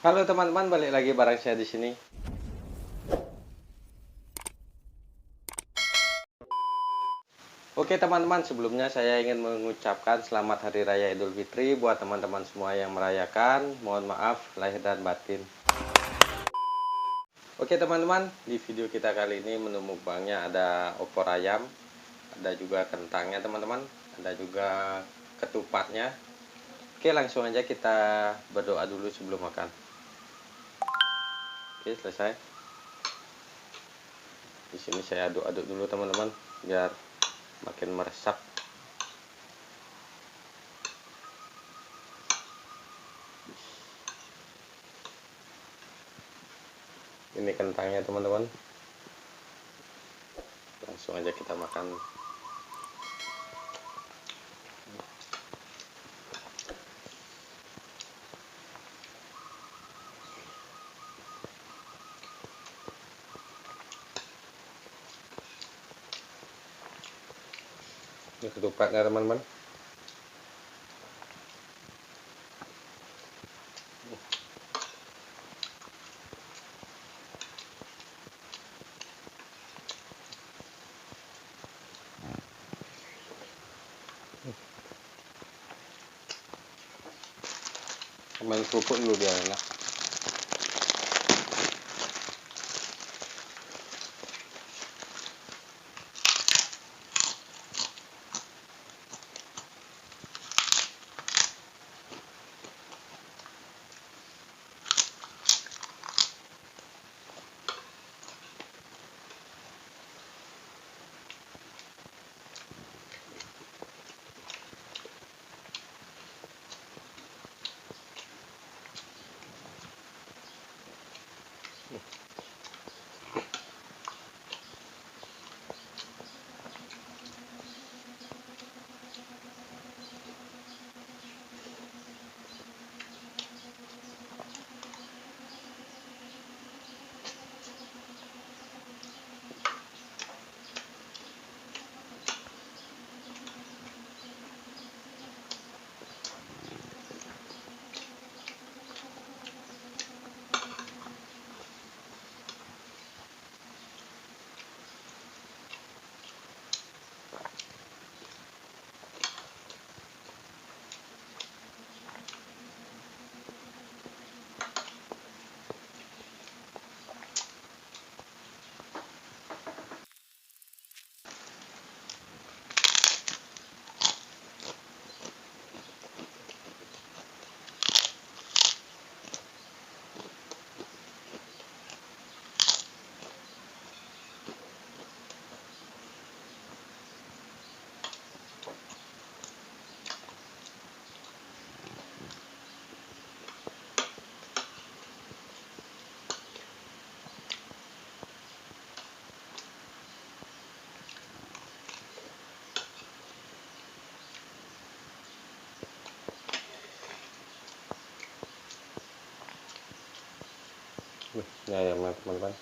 Halo teman-teman, balik lagi bareng saya di sini. Oke teman-teman, sebelumnya saya ingin mengucapkan selamat Hari Raya Idul Fitri buat teman-teman semua yang merayakan. Mohon maaf lahir dan batin. Oke teman-teman, di video kita kali ini menu mukbangnya ada opor ayam, ada juga kentangnya teman-teman, ada juga ketupatnya. Oke, langsung aja kita berdoa dulu sebelum makan. Oke, selesai. Di sini saya aduk-aduk dulu teman-teman biar makin meresap. Ini kentangnya teman-teman. Langsung aja kita makan. Ini ketupatnya teman-teman. Main kerupuk dulu biar enak. Ini ayamnya teman-teman.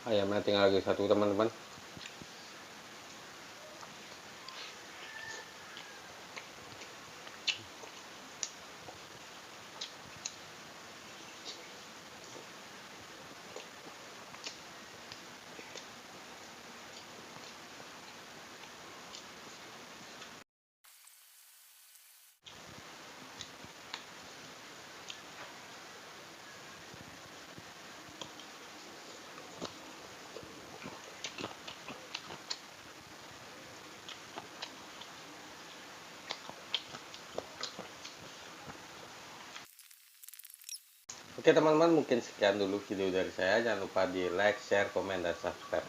Ayamnya tinggal lagi satu teman-teman. Oke teman-teman, mungkin sekian dulu video dari saya. Jangan lupa di like, share, komen, dan subscribe.